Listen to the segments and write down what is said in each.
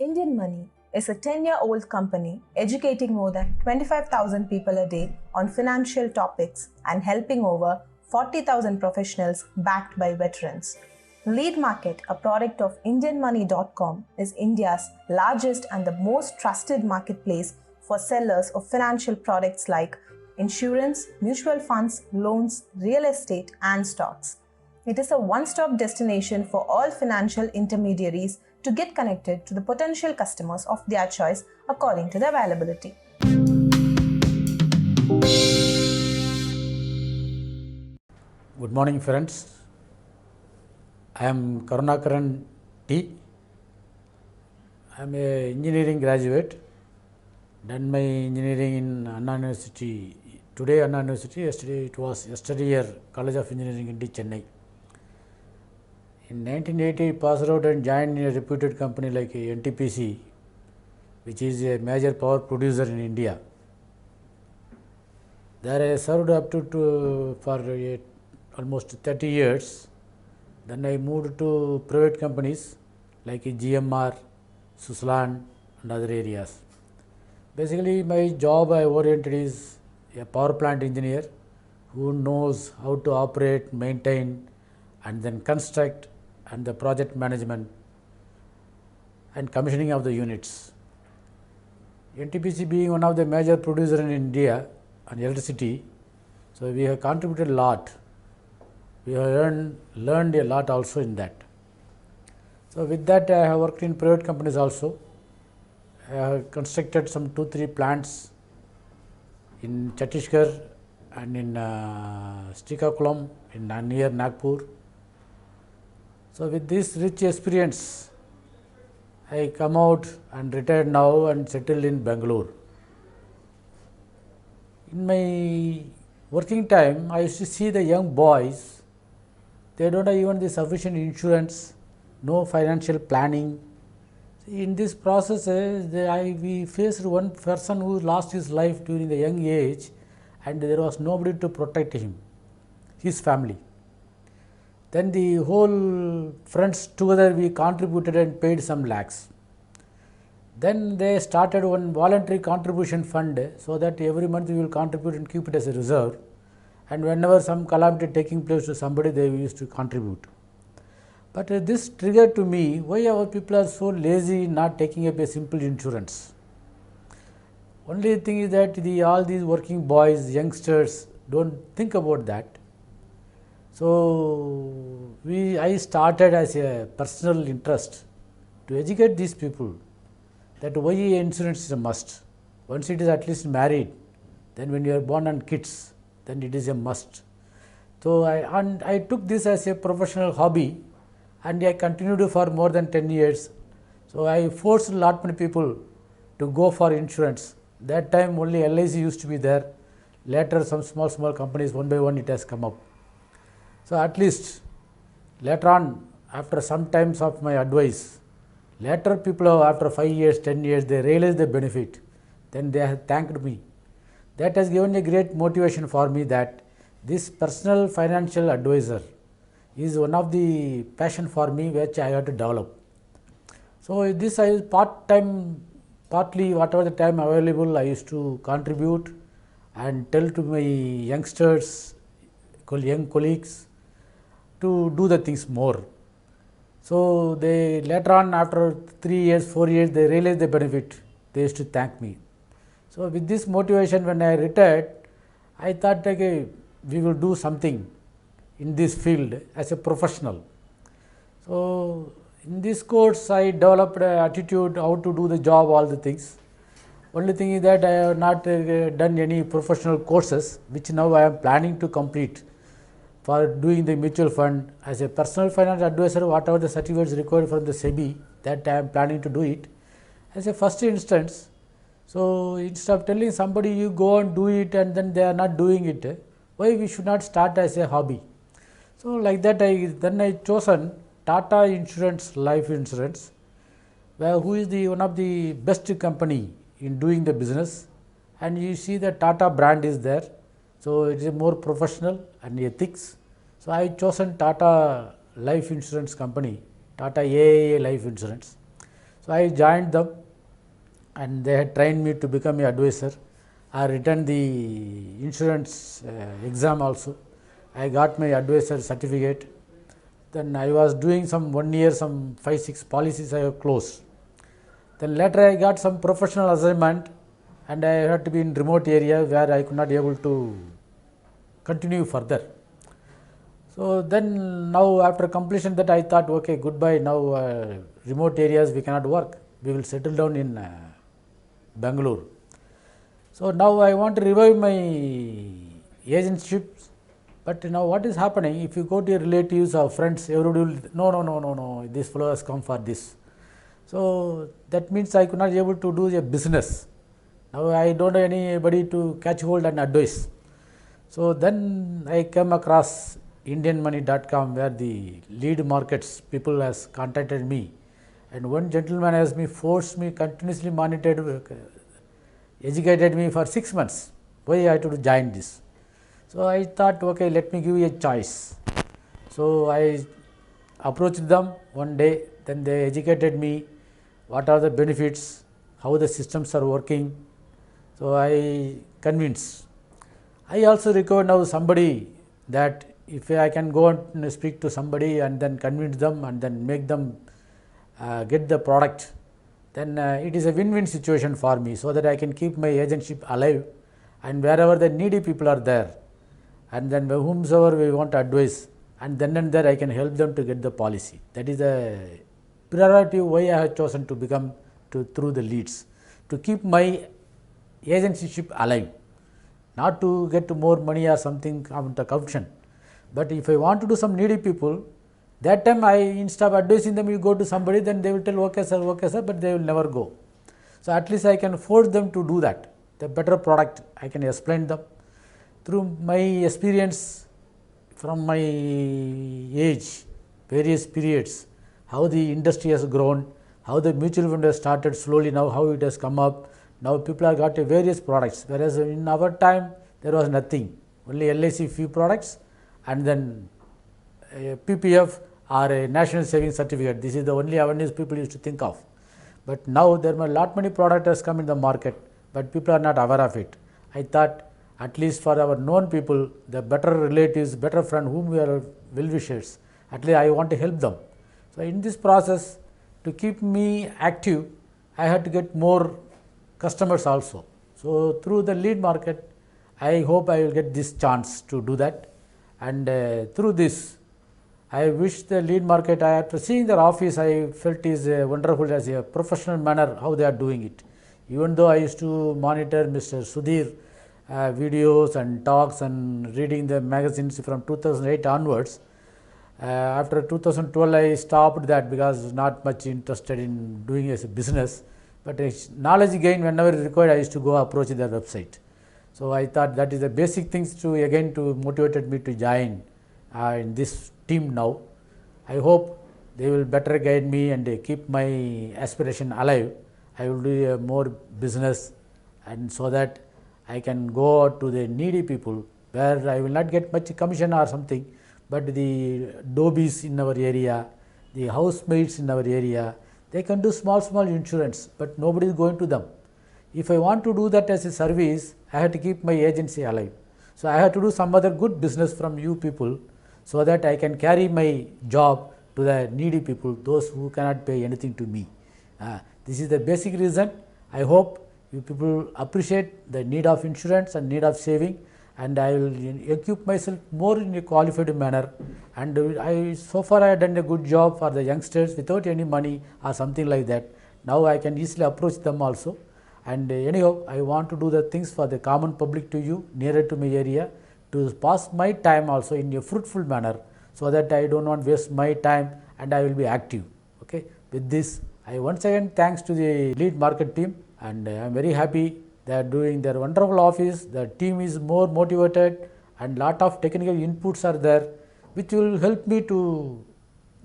Indian Money is a 10-year-old company educating more than 25,000 people a day on financial topics and helping over 40,000 professionals backed by veterans. LeadMarket, a product of IndianMoney.com, is India's largest and the most trusted marketplace for sellers of financial products like insurance, mutual funds, loans, real estate, and stocks. It is a one-stop destination for all financial intermediaries to get connected to the potential customers of their choice according to the availability. Good morning, friends. I am Karunakaran T. I am a engineering graduate. Done my engineering in Anna University. Today Anna University. Yesterday it was year College of Engineering in Chennai. In 1980, passed out and joined in a reputed company like NTPC, which is a major power producer in India. There I served up for almost 30 years. Then I moved to private companies like GMR, Suslan and other areas. Basically, my job I oriented is a power plant engineer who knows how to operate, maintain and then construct and the project management and commissioning of the units. NTPC being one of the major producers in India on electricity, so we have contributed a lot. We have learned a lot also in that. So with that I have worked in private companies also. I have constructed some 2-3 plants in Chhattisgarh and in Srikakulam in near Nagpur. So with this rich experience, I come out and retired now and settled in Bangalore. In my working time, I used to see the young boys, they don't have even the sufficient insurance, no financial planning. In this process, we faced one person who lost his life during the young age and there was nobody to protect him, his family. Then the whole friends together we contributed and paid some lakhs. Then they started one voluntary contribution fund so that every month we will contribute and keep it as a reserve. And whenever some calamity taking place to somebody, they used to contribute. But this triggered to me, why our people are so lazy not taking up a simple insurance. Only thing is that all these working boys, youngsters don't think about that. So I started as a personal interest to educate these people that why insurance is a must. Once it is at least married, then when you are born on kids, then it is a must. So I took this as a professional hobby and I continued for more than 10 years. So I forced a lot many people to go for insurance. That time only LIC used to be there. Later some small companies, one by one it has come up. So at least later on, after some times of my advice, later people after 5 years, 10 years, they realize the benefit. Then they have thanked me. That has given a great motivation for me that this personal financial advisor is one of the passion for me which I have to develop. So this I part-time, partly whatever the time available I used to contribute and tell to my youngsters, young colleagues to do the things more. So they later on after 3 years, 4 years they realized the benefit, they used to thank me. So with this motivation when I retired, I thought okay, we will do something in this field as a professional. So in this course I developed an attitude how to do the job, all the things. Only thing is that I have not done any professional courses which now I am planning to complete for doing the mutual fund as a personal finance advisor. Whatever the certificates required from the SEBI, that I am planning to do it as a first instance. So instead of telling somebody you go and do it and then they are not doing it, why we should not start as a hobby? So like that I chosen Tata Insurance Life Insurance, who is one of the best company in doing the business, and you see the Tata brand is there. So it is more professional and ethics. So I chosen Tata Life Insurance Company, Tata AIA Life Insurance. So I joined them and they had trained me to become an advisor. I written the insurance exam also. I got my advisor certificate. Then I was doing some 1 year, some 5-6 policies I have closed. Then later I got some professional assignment and I had to be in remote area where I could not able to continue further. So then now after completion that I thought, okay, goodbye, now remote areas we cannot work, we will settle down in Bangalore. So now I want to revive my agentships, but now what is happening, if you go to your relatives or friends, everybody will, no, this fellow has come for this. So that means I could not able to do a business. Now I don't have anybody to catch hold and advise. So then I came across indianmoney.com where the LeadMarkets people has contacted me, and one gentleman has forced me, continuously monitored, educated me for 6 months. Why I had to join this? So I thought, okay, let me give you a choice. So I approached them one day, then they educated me what are the benefits, how the systems are working. So I convinced. I also require now somebody that if I can go and speak to somebody and then convince them and then make them get the product, then it is a win-win situation for me, so that I can keep my agentship alive, and wherever the needy people are there, and then whomsoever we want to advise, and then and there I can help them to get the policy. That is the priority why I have chosen to become through the leads, to keep my agencyship alive, not to get more money or something on the commission. But if I want to do some needy people, that time I, instead of advising them, you go to somebody, then they will tell okay sir, but they will never go. So at least I can force them to do that. The better product I can explain them through my experience from my age, various periods, how the industry has grown, how the mutual fund has started slowly, now how it has come up. Now people have got various products, whereas in our time there was nothing, only LIC few products, and then PPF or a national savings certificate. This is the only avenues people used to think of. But now there are lot many products has come in the market, but people are not aware of it. I thought at least for our known people, the better relatives, better friend whom we are well-wishers, at least I want to help them. So in this process, to keep me active, I had to get more customers also. So through the LeadMarket, I hope I will get this chance to do that. And through this, I wish the LeadMarket, after seeing their office, I felt is wonderful as a professional manner how they are doing it. Even though I used to monitor Mr. Sudhir videos and talks and reading the magazines from 2008 onwards, after 2012 I stopped that because not much interested in doing as a business, but knowledge gain whenever required I used to go approach their website. So I thought that is the basic things to again to motivated me to join in this team now. I hope they will better guide me and keep my aspiration alive. I will do more business, and so that I can go to the needy people where I will not get much commission or something, but the dobies in our area, the housemates in our area, they can do small insurance, but nobody is going to them. If I want to do that as a service, I have to keep my agency alive. So I have to do some other good business from you people, so that I can carry my job to the needy people, those who cannot pay anything to me. This is the basic reason. I hope you people appreciate the need of insurance and need of saving, and I will equip myself more in a qualified manner. And so far I have done a good job for the youngsters without any money or something like that. Now I can easily approach them also. And anyhow, I want to do the things for the common public to you, nearer to my area, to pass my time also in a fruitful manner, so that I do not waste my time and I will be active. Okay. With this, I once again thanks to the LeadMarket team, and I am very happy they are doing their wonderful office. The team is more motivated and lot of technical inputs are there, which will help me to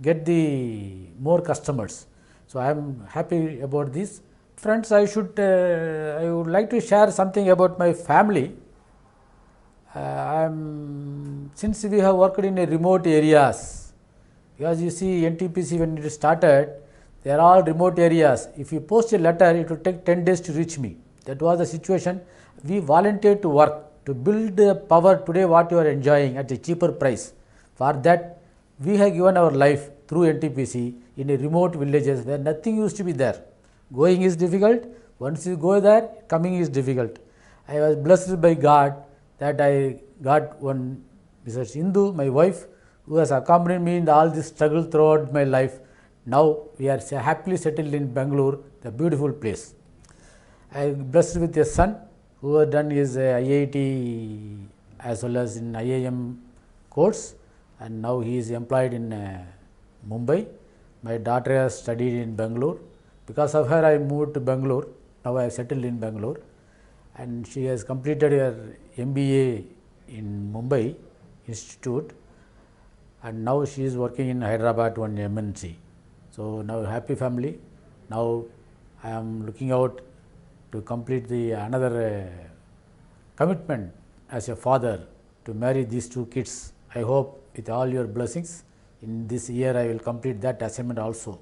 get the more customers. So I am happy about this. Friends, I would like to share something about my family. Since we have worked in remote areas, because you see NTPC when it started, They are all remote areas. If you post a letter, it will take 10 days to reach me. That was the situation. We volunteered to work to build the power today what you are enjoying at a cheaper price. For that, we have given our life through NTPC in a remote villages where nothing used to be there. Going is difficult. Once you go there, coming is difficult. I was blessed by God that I got one Mrs. Hindu, my wife, who has accompanied me in all this struggle throughout my life. Now we are happily settled in Bangalore, the beautiful place. I am blessed with a son who has done his IIT as well as in IIM course, and now he is employed in Mumbai. My daughter has studied in Bangalore. Because of her, I moved to Bangalore. Now I have settled in Bangalore, and she has completed her MBA in Mumbai Institute, and now she is working in Hyderabad, one MNC. So now happy family. Now I am looking out to complete the another commitment as a father to marry these two kids. I hope with all your blessings in this year I will complete that assignment also.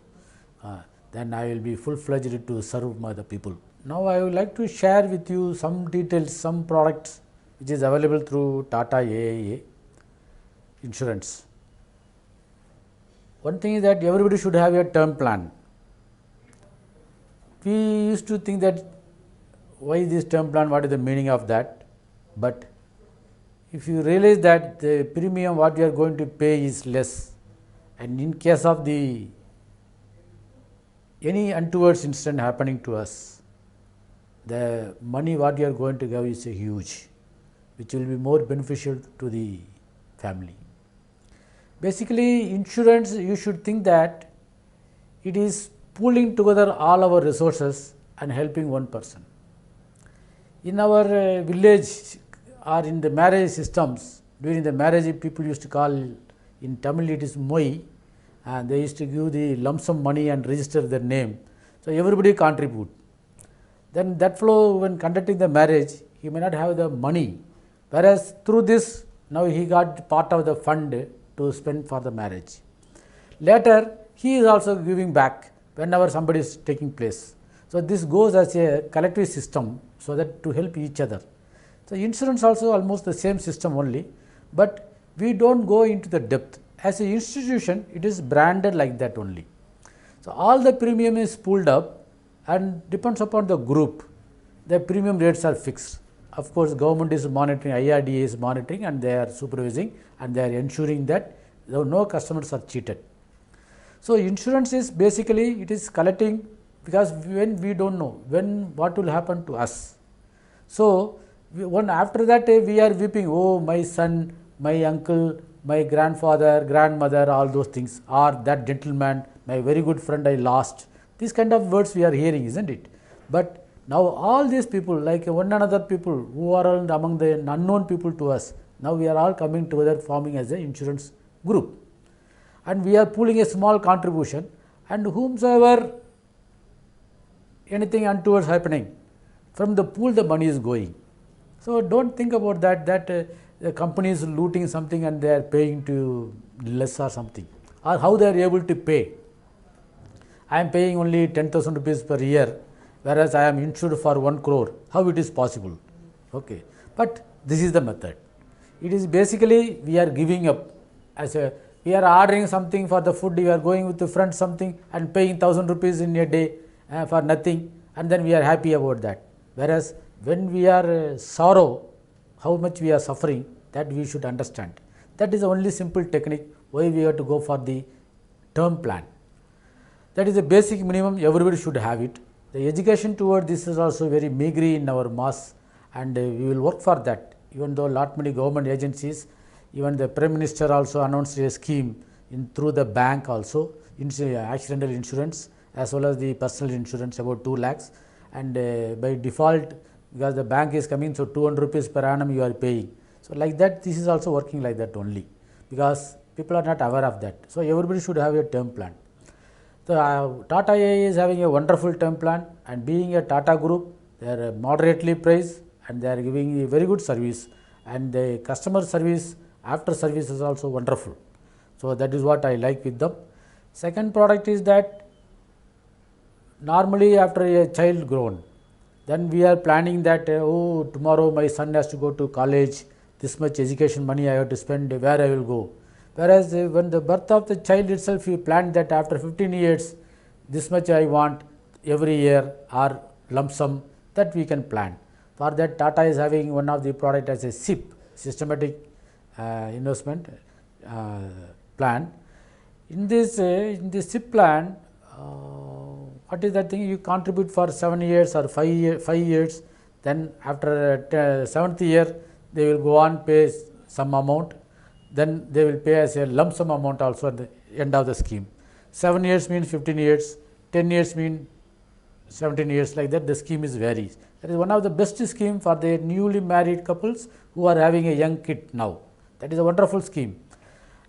Then I will be full-fledged to serve other people. Now I would like to share with you some details, some products which is available through Tata AIA Insurance. One thing is that everybody should have a term plan. We used to think that why this term plan, what is the meaning of that? But if you realize that the premium what you are going to pay is less, and in case of the any untoward incident happening to us, the money what you are going to give is a huge, which will be more beneficial to the family. Basically, insurance, you should think that it is pooling together all our resources and helping one person. In our village or in the marriage systems, during the marriage people used to call, in Tamil it is moi, and they used to give the lump sum money and register their name. So everybody contribute. Then that flow, when conducting the marriage, he may not have the money, whereas through this now he got part of the fund to spend for the marriage. Later he is also giving back whenever somebody is taking place. So this goes as a collective system, so that to help each other. So insurance also almost the same system only, but we don't go into the depth. As an institution, it is branded like that only. So all the premium is pooled up and depends upon the group. The premium rates are fixed. Of course, government is monitoring, IRDA is monitoring, and they are supervising, and they are ensuring that no customers are cheated. So insurance is basically, it is collecting, because when we don't know when what will happen to us. So after that we are weeping, oh my son, my uncle, my grandfather, grandmother, all those things, or that gentleman, my very good friend I lost. These kind of words we are hearing, isn't it? But now all these people, like one another people who are all among the unknown people to us, now we are all coming together, forming as an insurance group, and we are pooling a small contribution, and whomsoever anything untoward happening, from the pool the money is going. So don't think about that the company is looting something and they are paying to less or something, or how they are able to pay. I am paying only 10,000 rupees per year, whereas I am insured for 1 crore. How it is possible? Okay, but this is the method. It is basically we are giving up. We are ordering something for the food, we are going with the friends something and paying 1,000 rupees in a day for nothing, and then we are happy about that. Whereas when we are sorrow, how much we are suffering, that we should understand. That is the only simple technique why we have to go for the term plan. That is the basic minimum, everybody should have it. The education toward this is also very meagre in our mass, and we will work for that. Even though lot many government agencies, even the Prime Minister also announced a scheme through the bank also, accidental insurance as well as the personal insurance about 2 lakhs, and by default, because the bank is coming, so 200 rupees per annum you are paying. So like that, this is also working like that only, because people are not aware of that. So everybody should have a term plan. So Tata AIA is having a wonderful term plan, and being a Tata group, they are moderately priced and they are giving a very good service, and the customer service, after service is also wonderful. So that is what I like with them. Second product is that normally after a child grown, then we are planning that oh, tomorrow my son has to go to college, this much education money I have to spend, where I will go. Whereas when the birth of the child itself, you plan that after 15 years this much I want every year or lump sum, that we can plan. For that, Tata is having one of the product as a SIP, systematic investment plan. In this SIP plan, what is that thing? You contribute for 7 years or 5 years. Then after 7th year, they will go on pay some amount. Then they will pay as a lump sum amount also at the end of the scheme. 7 years means 15 years, 10 years mean 17 years, like that the scheme is varies. That is one of the best scheme for the newly married couples who are having a young kid now. That is a wonderful scheme.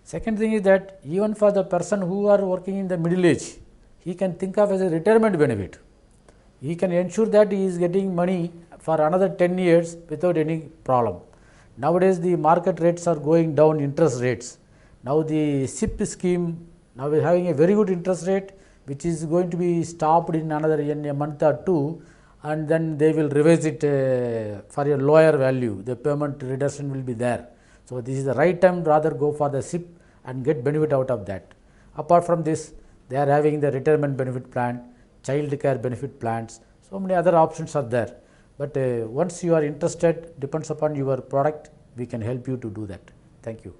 Second thing is that even for the person who are working in the middle age, he can think of as a retirement benefit. He can ensure that he is getting money for another 10 years without any problem. Nowadays the market rates are going down, interest rates. Now the SIP scheme now is having a very good interest rate, which is going to be stopped in a month or two, and then they will revise it for a lower value. The payment reduction will be there. So this is the right time, rather go for the SIP and get benefit out of that. Apart from this, they are having the retirement benefit plan, child care benefit plans, so many other options are there. But once you are interested, depends upon your product, we can help you to do that. Thank you.